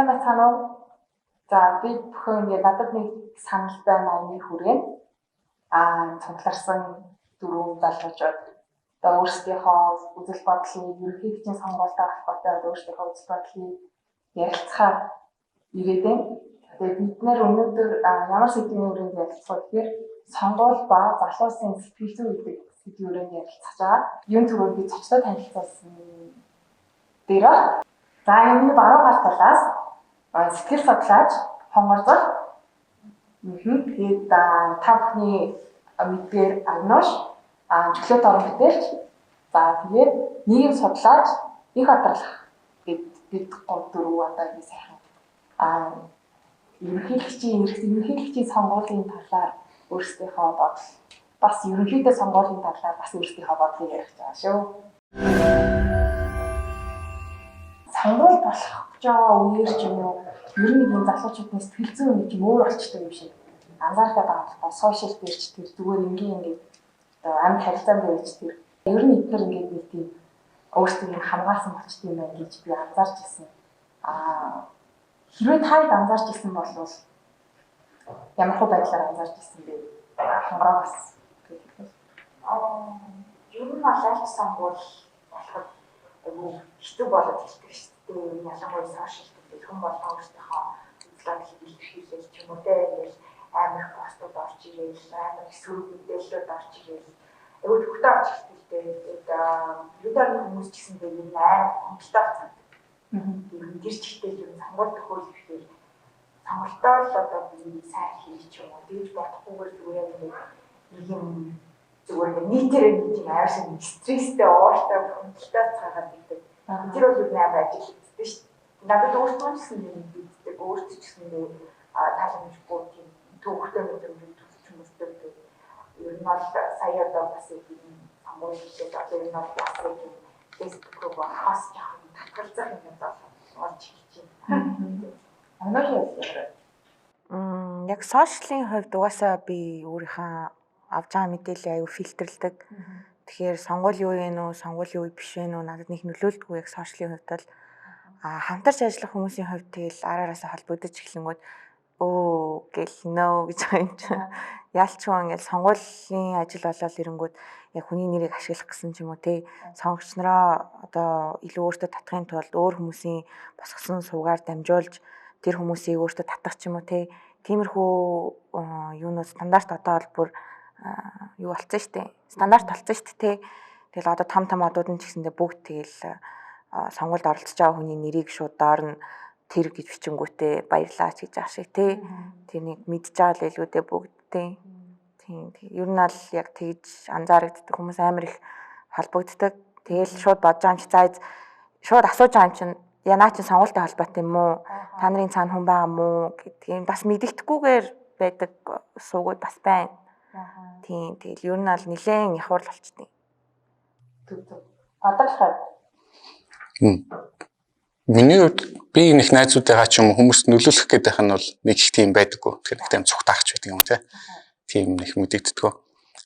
сайн байна уу? За би бүхэн ингээд надад нэг санал байна аяны хүрээнд цугларсан дөрөв залуучууд одоо өөрсдийнхөө үзэл бодлыг ерөнхий хэвчийн сонгуультай холбоотой өөрсдийнхөө үзэл бодлыг ярилцахаар ирээд байна. Тэгээд бид нэр өнөөдөр ямар сэдвийн хүрээнд ярилцах вэ гэхээр сонгуул ба залуусын сэтгэл зүй гэдэг сэдвийн хүрээнд ярилцах байгаа. Юун түрүү би зочдод танилцуулсан дээр за энэ баруун гар талаас сэтгэл судлаач Хонгорзол тэгээд та бүхний мэдгээр Агнуш чөлөөт орон бүтээлч за тэгээд нийгэм судлаач их хадгалах бид дөрөв одоо ингэ сайхан ерөнхийлөгчийн сонгуулийн талаар өөрсдийнхөө бодол бас ерөнхийдөө сонгуулийн талаар бас өөрсдийнхөө бодлыг ярих гэж байгаа шүү. Сонгуул болох гэж байгаа үеэр ч юм уу ер нь энэ залуучуудын сэтгэл зүйн нэг юм өөр болчтой юм шиг анзаардаг байгаа. Сошиал дээрч тэр зүгээр ингээд одоо амьд харилцаанд байж тэр ер нь эдгээр ингээд нэг тийм өөрсдөө хамгаалсан болчтой юм байна гэж би анзаарч ирсэн. Хэрвээ таад анзаарч ирсэн бол ямар хөө байдлаар анзаарч ирсэн бэ? Хангаас гэх юм. Ер нь аль сонгуул болоход хэцүү болоод ирдэг шүү дээ. Ялангуяа сошиал дээр хүн болгоо өөрсдийнхөө үзлийг илэрхийлж ч юм уу те амар постууд орж ирээл, амар эсрэг мэдээлэлүүд орж ирээл. Өвөл хөлтөө орж ирдэг дээ. Тэгээд хүмүүс ч гэсэн дээр юм амар хөнгөлтэй цаад. Тэр ч ихтэй юм сонгуул төхөөл ихээр сонголтоо л одоо би сайн хийж ч юм уу тэгж бодохгүйгээр зүгээр нэг юм зүгээр нийтээр нэг юм авсан стресстэй ууртай хөнгөлтэй цаагаад байдаг. Тэр бол юу нээр ажил хийдэг шүү дээ. Надад өөртөө ч гэсэн юм биддэг өөртөө ч гэсэн тааламжгүй тийм төвхтэй мэдрэмж төсч хүмүүстэй ер нь бол сая одоо бас юм сонгуул хийгээд одоо энэ бол бас юм фэйсбүүк руу хас яах юм татгалзах юм болж ирж байна. Яг сошиалын хувьд угаасаа би өөрийнхөө авч байгаа мэдээлэл аюу фильтрлдэг. Тэгэхээр сонгуулийн үе нүү, сонгуулийн үе биш вэ нүү надад нэг нөлөөлдөггүй яг сошиалын хувьд бол хамтарч ажиллах хүмүүсийн хувьд тэгэл араараасаа холбогдож эхлэнгүүт гэл нөө гэж байгаа юм чинь. Яалчгүй ингээл сонгуулийн ажил болоод ирэнгүүт яг хүний нэрийг ашиглах гэсэн ч юм уу те сонгогч нараа одоо илүү өөртөө татахын тулд өөр хүмүүсийн босгосон суугаар дамжуулж тэр хүмүүсийг өөртөө татах ч юм уу те тиймэрхүү юунууд стандарт одоо бол бүр юу болцсон шүү дээ. Стандарт болцсон шүү дээ те. Тэгэл одоо том одууд нь ч гэсэндээ бүгд тэгэл сонгуульд оролцож байгаа хүний нэрийг шууд доор нь тэр гэж бичингүүтээ баярлаач гэж аах шиг те. Тэрнийг мэдж байгаа л илгүүдээ бүгдтэй. Тийм. Ер нь аль яг тэгж анзаарэгддэг хүмүүс амар их холбогддог. Тэгэл шууд бодож байгаа юм чи за шууд асууж байгаа юм чинь янаа чи сонгуультай холбоотой юм уу? Та нарын цаана хүн байгаа мó гэдэг юм бас мэдэгдэхгүйгээр байдаг суугууд бас байна. Тийм. Тэгэл ер нь аль нэлээд явхар болчтой. Бодлохоо миний хувьд би нэг найзуудаагаа ч юм хүмүүст нөлөөлөх гэдэг нь бол нэг их тийм байдаггүй. Тэгэхээр нэг тийм цухтаагч байдаг юм те. Тийм нэг мэдэгддэг.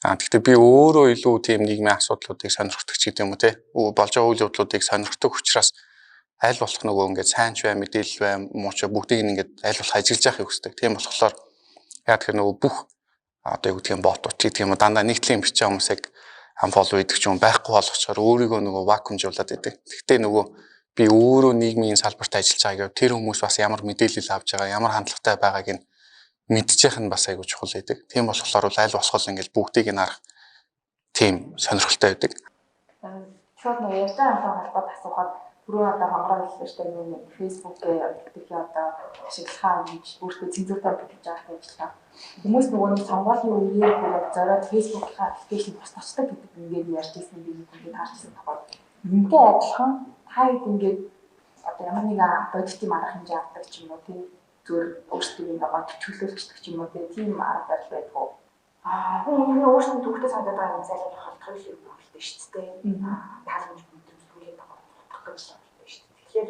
Гэхдээ би өөрөө илүү тийм нийгмийн асуудлуудыг сонирхдаг ч гэдэг юм уу те. Болж байгаа үйл явдлуудыг сонирхдаг учраас аль болох нөгөө ингээд сайн ч бай, мэдээлэл бай, муу ч бүгдийг ингээд аль болох ажиглаж явахыг хүсдэг. Тийм болохоор яг тэр нөгөө бүх одоо юу гэх юм ботууд ч гэдэг юм уу дандаа нийтлийн бичээ хүмүүсийг unfollow хийдэг ч юм байхгүй болгочоор өөрийгөө нөгөө вакуумжуулаад идэг. Гэхдээ нөгөө би өөрөө нийгмийн салбарт ажиллаж байгааг тэр хүмүүс бас ямар мэдээлэл авж байгаа, ямар хандлагатай байгааг нь мэдчихэх нь бас айгүй чухал байдаг. Тийм болохоор аль болох ингээд бүгдийг нь арах тийм сонирхолтой байдаг. Шууд нэг ярьж байгаа холбоод асуухад түрүү одоо хонгороо хэлсэн шүү дээ нэг фэйсбүүкээ тэгэхээр одоо ашиглахаа гэж өөртөө цензуртай бүтэж байгаа ажиллаа. Хүмүүс нөгөө нэг сонгуулийн үеэр яг зориод фэйсбүүкийнхаа аппликейшн босгочдаг гэдэг ингээд ярьж ирсэн би ингээд харчихсан тохиол. Үнтэй адилхан хайд ингээд одоо ямар нэг бодит юм арга хэмжээ авдаг ч юм уу тийм зөв өөрсдөө ингээд төчлөөлчдөг ч юм уу тийм арга барил байдгүй. Хүн өөрсдөө төвхтэй санагдаад байгаа юм зайлшгүй халтгах шиг болдог шүү дээ. Тааламж мэдрэмжгүй байгаа гэж байна шүү дээ. Тэгэхээр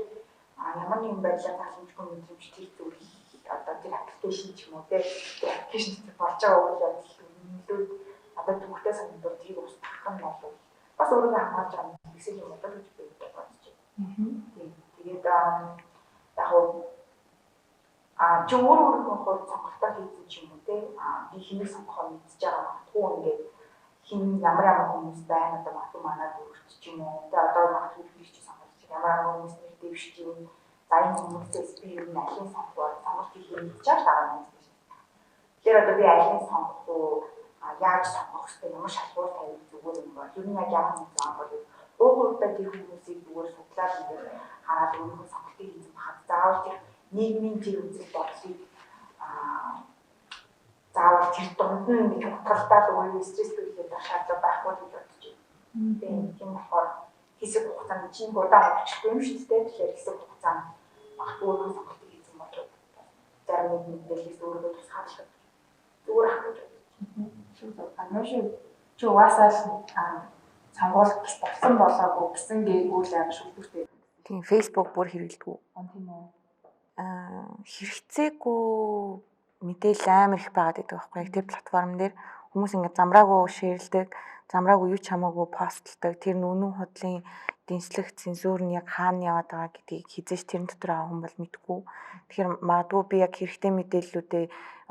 ямар нэгэн байдлаар тааламжгүй мэдрэмж тэр зүйл одоо тэр аппликейшн ч юм уу тийм аппликейшн дээр болж байгаа үйл явдал нөлөө одоо төвхтэй санагдаад тэрийг устгах нь бол бас өөрийгөө хамгаалж байгаа гэсэн юм бодож байж байгаа гэж байна. Тэгээд яг чи өөрийнхөө хувьд сонголтоо хийсэн ч юм уу те би хэнийг сонгохоо мэдчихэж байгаа магадгүй ингээд хин ямар хүмүүс байна одоо магадгүй манад өөрчлөж ч юм уу те одоо магадгүй би ч сонгож ямар хүмүүс нэр дэвшиж юм за энэ хүмүүсээс би юу нэг алийг сонгох сонголт хийх юм гэж байгаа юм байна. Тэгэхээр одоо би алийг сонгох уу яаж сонгох вэ ямар шалгуур тавих зүгээр юм бол юу нэг ямар хүмүүс байгаа бол өөрөөрөө тэр хүмүүсийг зүгээр судлаад ингээд хараад өөрийнхөө сонголтыг хийж бахад заавал тэр нийгмийн тэр үзэл бодлыг заавал тэр дунд нь нэг утгалтаа өөрөө стресстэй хийх шаардлага байхгүй гэж бодож байна. Тийм болохоор хэсэг хугацаанд чинь удаан очихгүй юм шүү дээ. Тэгэхээр хэсэг хугацаанд магадгүй өөрийнхөө сонголтыг хийсэн бол зарим нэг мэдээлэлээс өөрийгөө тусгаарлах зүгээр ах гэж бодож байна. Чи угаасаа сонгуульд болсон болоогүй гэсэн үйл явдал шүлдэгтэй. Тийм Facebook бүр хэрэглэдэг. Тийм үү. Хэрэгцээгүй мэдээлэл амар их байгаад байдаг байхгүй яг тэр платформ дээр хүмүүс ингээд замраагүй шеэрлдэг, замраагүй юу ч хамаагүй постлдог. Тэр нүнэн худлын дэнслэх цензур нь яг хаана яваад байгаа гэдгийг хизээч тэрэн дотор байгаа хүн бол мэдгүй. Тэгэхээр магадгүй би яг хэрэгтэй мэдээллүүдээ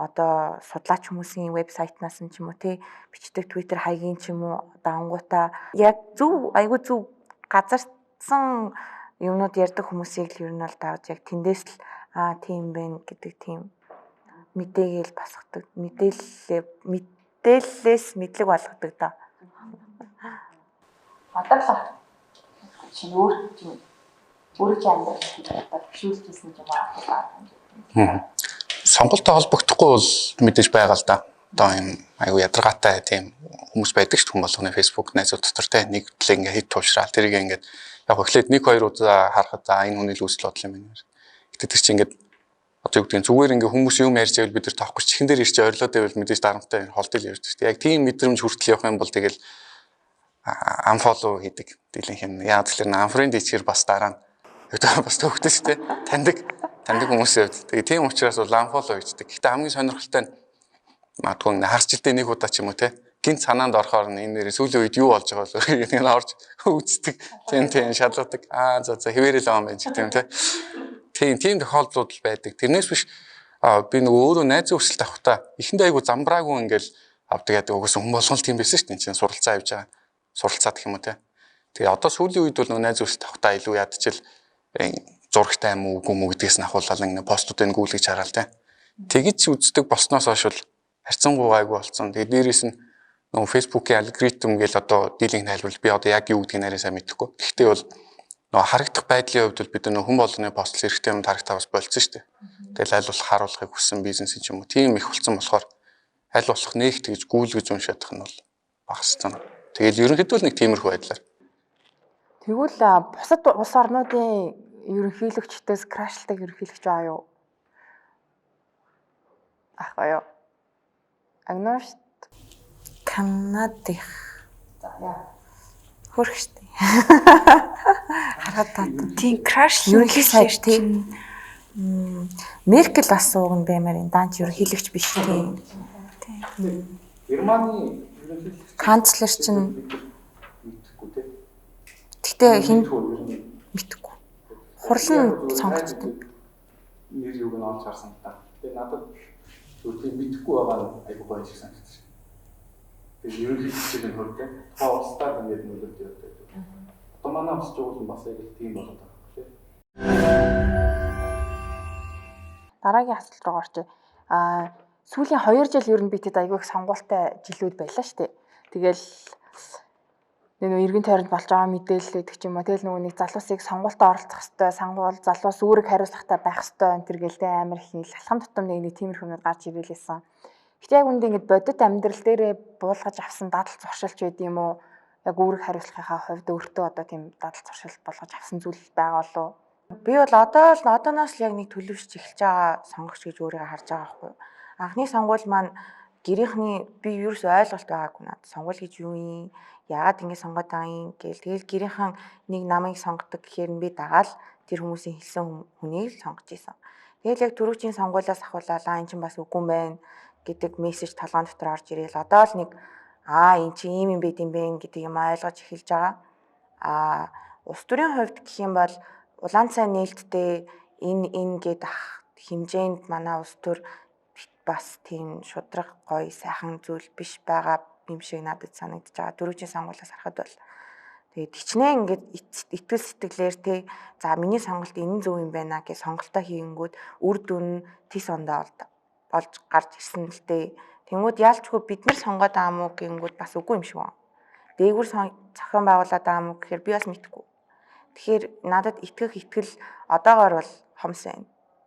одоо судлаач хүмүүсийн вебсайтнаас нь ч юм уу тий бичдэг Twitter хаягийн ч юм уу одоо ангуудаа яг айгүй зөв газарсан юмнууд ярьдаг хүмүүсийг л ер нь бол давж яг тэндээс л тийм байна гэдэг тийм мэдээгээл босгодог. Мэдээллээс мэдлэг болгодог да. Одоо л чи өөрийнхөө амьдралыг бишүүлж хийсэн юм аа. Сонголттой холбогдохгүй бол мэдээж байгаа л да. Одоо юм аюу ядаргаатай тийм хүмүүс байдаг шүү дээ хүмүүс болгоны Facebook найзууд дотор те нэг л ингээ хит туушраал тэрийг ингээд яг эхлээд 1-2 удаа харахад за энэ хүний л үүсэл бодол юм байна. Гэтэ тэр чинь ингээд одоо юу гэдэг зүгээр ингээ хүмүүс юм ярьж байвал бид нар тоохгүй чихэн дээр ирч орилоод байвал мэдээж дарамттай холдол ярьж шүү дээ. Яг тийм мэдрэмж хүртэл явах юм бол тэгэл unfollow хийдэг. Дийлэнх юм. Яа тэгэхээр unfriend хийчихэр бас дараа нь бас төвхтэй шүү дээ. Таньдаг хүмүүсээ тэгээ тийм учраас бол unfollow хийдэг. Гэхдээ хамгийн сонирхолтой нь магадгүй харж илдээ нэг удаа ч юм уу те гинт санаанд орохоор энэ нэр сүүлийн үед юу болж байгаа бол гэдэг нь орж үздэг. Тийм шалгадаг. За хэвээрэл байгаа юм байна ч гэдэг юм те. Тийм тохиолдлууд байдаг. Тэрнээс биш би нөгөө өөрөө найзын өрсөлд авахтаа эхэндээ айгу замбраагүй ингээл авдаг яадаг угсаа хүн болгон л тийм байсан шүү дээ. Энд чинь суралцаа явж байгаа. Суралцаад гэх юм уу те. Тэгээ одоо сүүлийн үед бол нөгөө найзын өрсөлд авахтаа илүү ядчил зурагтай юм уу үгүй мүү гэдгээс нь ахуулаад ингэ постуудыг гүйлгэж хараал те. Тэгэж үздэг болсноос хойш бол харьцангуй гайгүй болсон. Тэгээ дээрээс нь нөгөө Facebook-ийн алгоритм гээл одоо дийлэнх найлбарл би одоо яг юу гэдгийг нарийн сайн мэдэхгүй. Гэхдээ бол нөгөө харагдах байдлын хувьд бол бид нөгөө хүн болгоны постл хэрэгтэй юм харагтавас болцсон шүү дээ. Тэгэл аль болох харуулахыг хүссэн бизнес юм уу тийм их болсон болохоор аль болох нэг тэгж гүйлгэж уншаадах нь бол багассан. Тэгэл ерөнхийдөө л нэг тиймэрхүү байдлаар. Тэгвэл бусад улс орнуудын ерөнхийлөгчдөөс крашлдаг ерөнхийлөгч байгаа юу? Ахгүй юу? Агноош Канадих. За яа. Хөрх штэ. Хараад таа. Тийм краш ерөнхийлөгч тийм Меркель бас ууган баймаар энэ даанч ерөнхийлөгч биш тийм. Германы ерөнхийлөгч канцлер чинь мэдхгүй те. Гэтэ хин мэдхгүй. Хурлын сонгогддог. Нэр юуг нь олж харсан та. Тэгээ надад тийм мэдхгүй байгаа нь айгүй гоё шиг санагдчих. Тэгээ ерөнхийлөгчийн хувьд тоо улстай ингээд нөлөөд явдаг. Одоо манай улс жуулсан бас яг тийм болоод байгаа юм тийм. Дараагийн асуулт руу орчих. Сүүлийн 2 жил ер нь битэд айгүй их сонгуультай жилүүд байлаа шүү дээ. Тэгэл нэг эргэн тойронд болж байгаа мэдээлэл гэдэг ч юм уу. Тэгэл нөгөө нэг залуусыг сонгуультад оролцох хэвээр, сонгуул залуус үүрэг хариуцлагатай байх хэвээр энэ төр гэлтэй амар их нэг алхам тутам нэг тиймэрхүүнүүд гарч ирэлээсэн. Гэтэ яг үндэ ингэж бодит амьдрал дээрээ буулгаж авсан дадал зуршилч байд юм уу? Яг үүрэг хариуцлагынхаа хувьд өөртөө одоо тийм дадал зуршил болгож авсан зүйл байгаа болов уу? Би бол одооноос л яг нэг төлөвшөж эхэлж байгаа сонгогч гэж өөрийгөө харж байгаа байхгүй юу? Анхны сонгуул маань гэрийнхний би ерөөс ойлголт байгаагүй надад. Сонгуул гэж юу юм? Яагаад ингэ сонгоод байгаа юм гээл. Тэгэл гэрийнхэн нэг намайг сонгодог гэхээр би дагаал тэр хүмүүсийн хэлсэн хүнийг л сонгож ийсэн. Тэгэл яг түрүүчийн сонгуулиас ахуулаад энэ чинь бас үгүй юм байна гэдэг мессеж толгойн дотор орж ирээл одоо л нэг энэ чинь ийм юм байд юм бэ гэдэг юм ойлгож эхэлж байгаа. Улс төрийн хувьд гэх юм бол улаан цай нээлттэй энэ гээд хэмжээнд манай улс төр бас тийм шудраг гоё сайхан зүйл биш байгаа юм шиг надад санагдаж байгаа. Дөрөвжин сонгуулиас харахад бол тэгээд хичнээн ингээд итгэл сэтгэлээр те за миний сонголт энэ зөв юм байна гэж сонголтоо хийнгүүд үр дүн тис ондоо болж гарч ирсэн л дээ. Тэнгүүд яалчгүй бид нар сонгоод байгаа мó гингүүд бас үгүй юм шиг байна. Дээгүүр зохион байгуулаад байгаа мó гэхээр би бас мэдэхгүй. Тэгэхээр надад итгэл одоогоор бол хомс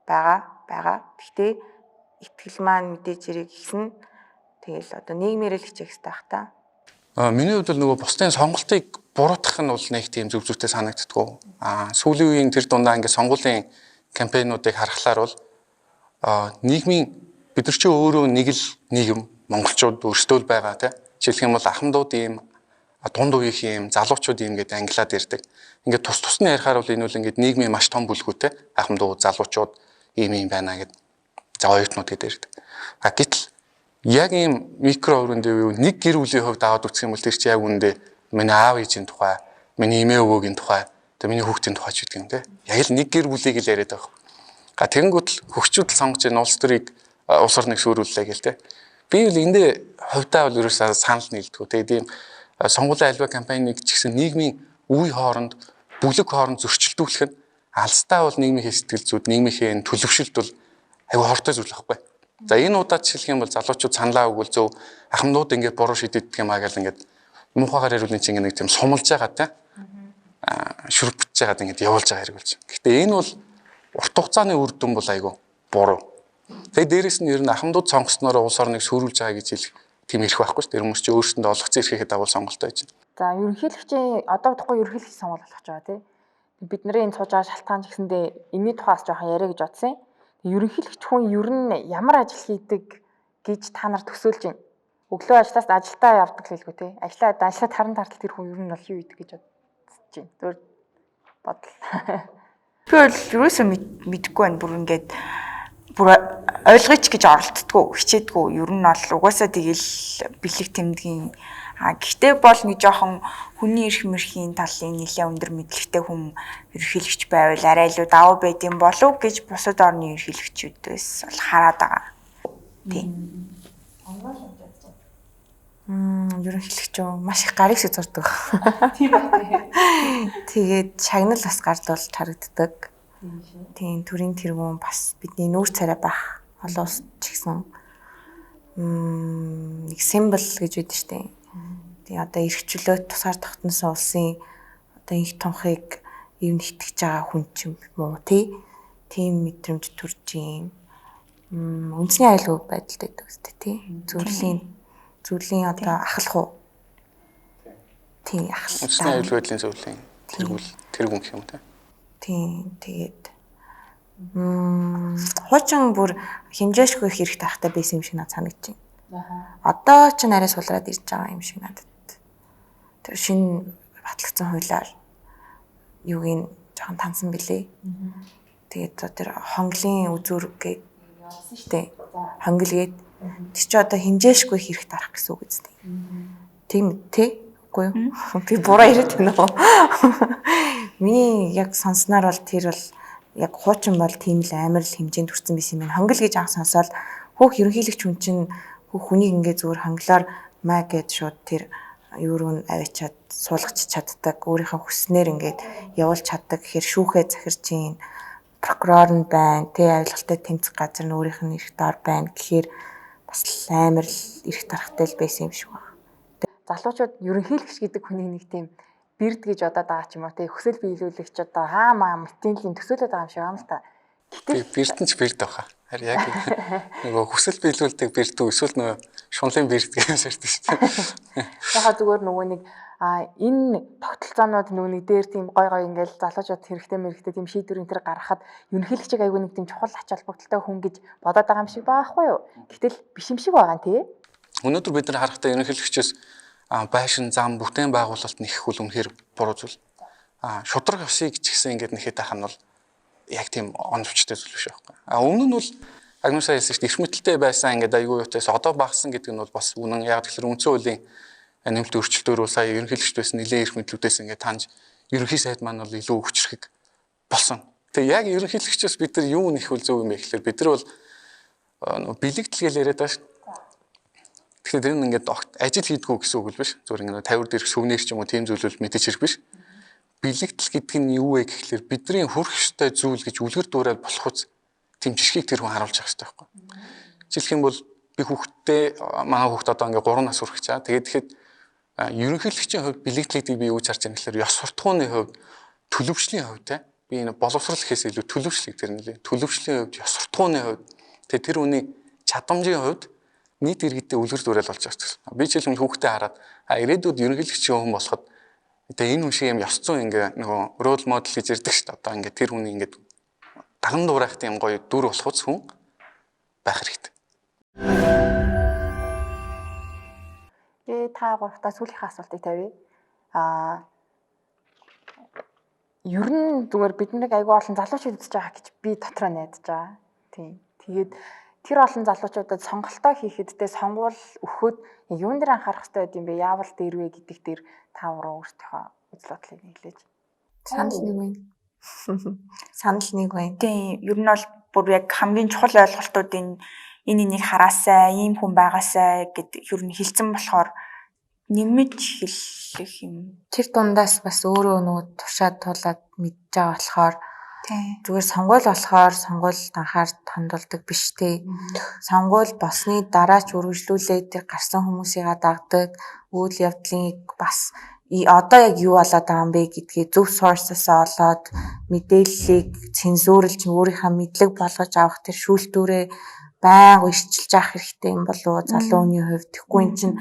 байгаа. Гэхдээ итгэл маань мэдээж ирэх гисэн тэгэл одоо нийгмээр л хичээх хэрэгтэй бах та. Миний хувьд бол нөгөө бусдын сонголтыг буруутгах нь бол нэг тийм зүг зүйтэй санагддаггүй. Сүүлийн үеийн тэр дундаа ингээд сонгуулийн кампайнуудыг харахаар бол нийгмийн бид нар чи өөрөө нэг л нийгэм монголчууд өөрсдөө л байгаа тий. Жишээлх юм бол ахмадууд ийм дунд үеийн ийм залуучууд ийм гэдэг англиад ярьдаг. Ингээд тус нь ярихаар бол энэ бол ингээд нийгмийн маш том бүлгүүтэй ахмадууд залуучууд ийм байна гэдэг. За оюутнууд гэдэг ярьдаг. Гэтэл яг ийм микро өрөндөө нэг гэр бүлийн хувьд аваад үзэх юм бол тэр чи яг үндэ миний аав ээжийн тухай, миний эмээ өвөөгийн тухай, тэгээ миний хүүхдийн тухай ч гэдэг юм те. Яг л нэг гэр бүлийг л яриад байгаа. Тэгэнгүүт л хөгчүүд л сонгож энэ улс төрийг улс орныг сүрүүллээ гэл те. Би бол эндээ хувьдаа бол ерөөсөө санал нийлдэггүй. Тэгээд ийм сонгуулийн альва кампайныг ч гэсэн нийгмийн үе хооронд, бүлэг хооронд зөрчилдүүлэх нь алстаа бол нийгмийн сэтгэл зүйд, нийгмийн төлөвшөлт бол аюу хортой зүйл байхгүй. За энэ удаад жишээлх юм бол залуучууд саналаа өгвөл зөв ахмадууд ингээд буруу шийдэгдэх юм аа гэл ингээд муухайгаар ярил нэг тийм сумалж байгаа те. Шүрпэж байгаад ингээд явуулж байгаа хэрэг болж. Гэхдээ энэ бол урт хугацааны үр дүн бол аюу буруу. Тэгээд дээрэс нь ер нь ахмадууд сонгосноор улс орныг сүрүүлж байгаа гэж хэлэх тийм ирэх байхгүй шүү дээ. Тэр хүмүүс чи өөрсөндөө олгоцсон эрхээхэд дагуул сонголтоо хийж байна. За ерөнхийлөгчийн одоо удахгүй ерөнхийлөгч сонгуул болох гэж байгаа тий. Бидний энэ сууж байгаа шалтгаан ч гэсэндээ энэний тухаас жоохон яриа гэж бодсон. Ерөнхийлөгч хүн ер нь ямар ажил хийдэг гэж та нар төсөөлж байна. Өглөө ажлаас ажилдаа явдаг хэлгүй тий. Ажлаад харан тартал тэр хүн ер нь бол юу идэг гэж бодож байна. Зөв бодол. Тэгэл юусэн мэдэхгүй байна. Бүр ингээд бүр ойлгооч гэж оролддгоо хичээдгөө. Ер нь бол угаасаа тэгэл бэлэг тэмдгийн гэхдээ бол нэг жоохон хүний эрх мэрхийн талын нэлээд өндөр мэдлэгтэй хүн ерөнхийлөгч байвал арай илүү давуу байдсан болов гэж бусад орны ерөнхийлөгчүүдээс бол хараад байгаа. Тийм. Ерөнхийлөгч маш их гарыг зурдаг. Тийм байна. Тэгээд шагнал бас гардуулж харагддаг. Тийм төрийн тэргүүн бас бидний нүүр царай бах олон улс ч гэсэн нэг символ гэж байдаг шүү дээ. Тэгээ одоо эрхчлөөд тусаар тогтносон улсын одоо их тунхыг ивн итгэж байгаа хүн ч юм уу тийм мэдрэмж төрж юм. Үндэсний аюулгүй байдалтай байдаг үстэй тий. Зүйлийн одоо ахлах уу? Тийм ахлах. Үндэсний аюулгүй байдлын зөвлөлийн тэргүүн гэх юм тий. Тийм тэгээд хуучин бүр хэмжээшгүй хэрэгтэй тахтай байсан юм шиг надад санагдаж байна. Одоо ч нарийн сулраад ирж байгаа юм шиг надад. Тэр шинэ батлагдсан хуулиар юугийн жоохон тансан билээ. Тэгээд тэр хонглын үзүүргээ явуулсан шүү дээ. Хонглгээд тэр чи одоо хэмжээшгүй хэрэг тарах гэсэн үг үстэй. Тийм тий? Үгүй юу? Би буруу яриад байна уу? Миний яг сонсноор бол тэр бол яг хуучин бол тийм л амар л хэмжээнд хүрсэн байсан юм байна. Хонгол гэж анх сонсоод хөөх ерөнхийлөгч хүн чинь хүнийг ингээ зүгээр хонглоор маа гэд шууд тэр юу руу авчиад суулгач чаддаг, өөрийнхөө хүснээр ингээд явуулж чаддаг гэхээр шүүхээ захирч ийн прокурор нь байна, авилгалтай тэмцэх газар нь өөрийнх нь эрх доор байна гэхээр бас амар л эрх тарахтай л байсан юм шиг байна. Залуучууд ерөнхийлөгч гэдэг хүнийг нэг тийм бэрд гэж удаад байгаа ч юм уу тий хүсэл биелүүлэгч одоо хаамаа митингийн төсөөлөд байгаа юм шиг байна л та. Гэтэл бэрдэн ч бэрд баха. Харин яг нөгөө хүсэл биелүүлдэг бэрд үү эсвэл нөгөө шунлын бэрд гэсэн ширтэж шүү дээ. Яхаа зүгээр нөгөө нэг энэ тогтолцоонууд нөгөө нэг дээр тийм гой ингээл залуучууд хэрэгтэй тийм шийдвэр энэ төр гаргахад ерөнхийлөгчийг айгүй нэг тийм чухал ач холбогдолтой хүн гэж бодоод байгаа юм шиг байхгүй юу? Гэтэл биш юм шиг байгаа тий. Өнөөдөр бид нар харахтаа ерөнхийлөгчөөс байшин зам бүтээн байгуулалт нэхэх үл үнэхээр буруу зүйл. Шудраг ёсыг ч гэсэн ингээд нэхэд тахах нь бол яг тийм оновчтой зүйл биш байхгүй. Өмнө нь бол агнуусаа хэлсэн чинь эрх мэдэлтэй байсан ингээд аягүй юутайс одоо багсан гэдэг нь бол бас үнэн. Яг тэгэхээр үндсэн хуулийн нэмэлт өөрчлөлтөөр бол сая ерөнхийлөгч байсан нэлээд эрх мэдлүүдээс ингээд таньж ерөнхий сайд маань бол илүү хүчрхэг болсон. Тэгээ яг ерөнхийлөгчөөс бид нар юу нэх үл зөв юм бэ гэхээр бид нар бол бэлэгдэл яриад байгаа шүү. Тэгэхээр тэр нь ингээд ажил хийдгүү гэсэн үг л биш. Зүгээр ингээд тавир дээрх сүвнээр ч юм уу тийм зүйлүүл мэдээж хэрэг биш. Бэлэгдэл гэдэг нь юу вэ гэхэлэр бидний хүрэх ёстой зүйл гэж үлгэр дуурайл болох үз тийм жишгийг тэр хүн харуулж байгаа хэрэгтэй байхгүй. Жишээлх юм бол би хүүхдтэй маа хүүхд одоо ингээд 3 нас хүрэх чаа. Тэгээд тэгэхэд ерөнхийлөгчийн хувьд бэлэгдлийг би юу гэж харж байгаа гэхээр ёс суртахууны хувьд төлөвшлийн хувьд те би энэ боловсрал гэхээс илүү төлөвшлийг тэр нэлээ. Төлөвшлийн хувьд ёс суртахууны хувьд тэгээд тэр хүний чадамжийн хувьд нийт иргэдэд үлгэр дуурайл болж байгаа гэсэн. Би жишээлбэл хүүхдээ хараад ирээдүйд ерөнхийлөгчийн хүн болоход тэгээ энэ хүн шиг юм ёс зүйн ингээ нөгөө рол модел гэж ярьдаг шүү дээ. Одоо ингээ тэр хүний ингээ даган дуурайх тийм гоё дүр болох үс хүн байх хэрэгтэй. Та гуравтаа сүүлийнхээ асуултыг тавья. Ер нь зүгээр бид нэг айгүй олон залуучууд үзэж байгаа гэж би дотроо найдаж байгаа. Тийм. Тэгээд тэр олон залуучуудад сонголтоо хийхэд сонгуул өгөхөд юун дээр анхаарах хэрэгтэй юм бэ? Яавал дээр вэ гэдэг дээр та уруу өөртөө үзэл бодлыг нийлээж. Санал нэг байна. Санал нэг байна. Тийм. Ер нь бол бүр яг хамгийн чухал ойлголтуудын энэ энийг хараасай, ийм хүн байгаасай гэдэг ер нь хэлсэн болохоор нэмж хэлэх юм. Тэр дундаас бас өөрөө нөгөө тушаад тулаад мэдж байгаа болохоор зүгээр сонгуул болохоор сонгуульд анхаард хандуулдаг биш те. Сонгуул босны дараа ч үргэлжлүүлээд тэр гарсан хүмүүсийг дагдаг үйл явдлыг бас одоо яг юу болоод байгаа юм бэ гэдгийг зөв source-аас олоод мэдээллийг цензуурлж өөрийнхөө мэдлэг болгож авах тэр шүүлтүүрээ байнга ишчилж авах хэрэгтэй юм болов залуу хүний хувьд. Тэгэхгүй эн чинь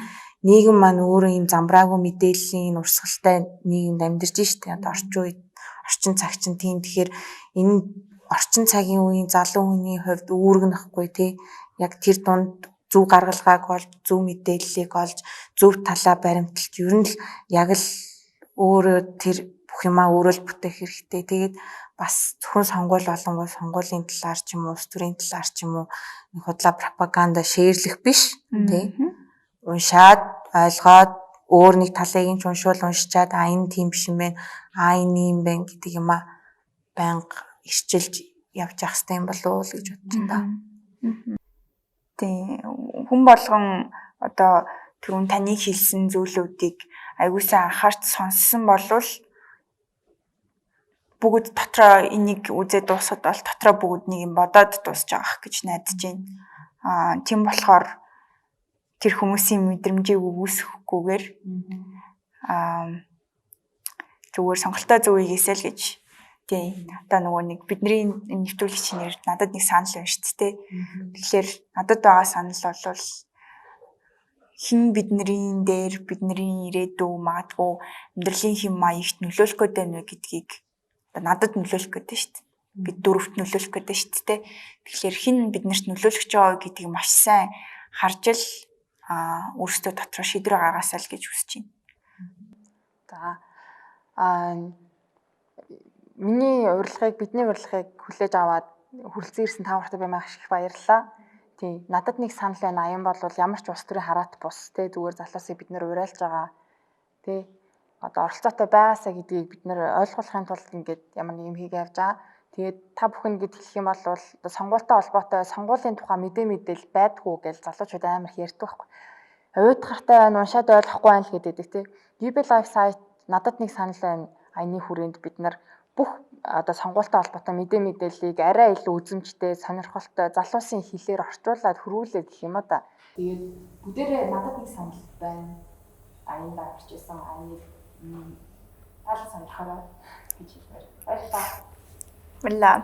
нийгэм маань өөрөө юм замбраагүй мэдээллийн урсгалтай нийгэмд амьдарч штэ. Одоо орчин цаг чинь тийм. Тэгэхээр энэ орчин цагийн үеийн залуу хүний хувьд үүргэнэхгүй тий. Яг тэр дунд зөв гаргалгааг болж, зөв мэдээллийг олж, зөв талаа баримталж ер нь л яг л өөрөө тэр бүх юмаа өөрөө л бүтээх хэрэгтэй. Тэгээд бас зөвхөн сонгуул болонгой сонгуулийн талаар ч юм уу, улс төрийн талаар ч юм уу нэг худлаа пропаганда шеэрлэх биш тий. Уншаад ойлгоод өөр нэг талыг нь уншичаад энэ тийм биш юм байна. Энэ юм байна гэдэг юм а байнга ирчилж явж явах хэрэгтэй юм болов уу гэж бодож байна. Тийм. Хүн болгон одоо түрүүн таны хэлсэн зүйлүүдийг аягуулсан анхаарч сонссон болвол бүгд дотроо энийг үзээд дуусахад бол дотроо бүгднийг юм бодоод дуусч байгаа гэж найдаж байна. Тийм болохоор тэр хүмүүсийн мэдрэмжийг өгөөсөхгүйгээр зүгээр сонголтоо зөв хийгээсэй л гэж тийм. Одоо нөгөө нэг бидний нэвтрүүлэгчийн нэр надад нэг санал байна шүү дээ. Тэгэхээр надад байгаа санал бол хин бидний дээр бидний ирээдүй магадгүй амьдралын хэм маягт нөлөөлөх гээд байна вэ гэдгийг надад нөлөөлөх гээд байна шүү дээ. Бид дөрөвт нөлөөлөх гээд байна шүү дээ. Тэгэхээр хин биднэрт нөлөөлөх жоо гэдгийг маш сайн харж л өөрсдөө дотроо шийдвэр гаргаасаа л гэж хүсэж байна. За миний бидний урилгыг хүлээж аваад хүрэлцэн ирсэн та бүхэнд би маш их баярлалаа. Тийм. Надад нэг санал байна. Аян бол ямар ч улс төрийн хараат бус те зүгээр залуусыг бид нэр уриалж байгаа. Тэ. Одоо оролцоотой байгаасаа гэдгийг бид нэр ойлгуулахын тулд ингээд ямар нэг юм хийгээ явж байгаа. Тэгээд та бүхэн гэд хэлэх юм бол сонгуультай холбоотой сонгуулийн тухай мэдээлэл байдгүй гэж залуучууд амар их ярьдаг байхгүй. Уйдгартай байна, уншаад ойлгохгүй байна л гэдэг те. GB Live сайт надад нэг санал байна. Аяны хүрээнд бид нар бүх одоо сонгуультай холбоотой мэдээллийг арай илүү үзэмжтэй, сонирхолтой залуусын хэлээр орчуулад хөрвүүлээд гэх юм да. Тэгээд бүгдээрээ надад нэг санал байна. Аяндаа орж исэн аяны тал сонирхороо гэж хэлмээр. Баярлалаа. Баярлалаа.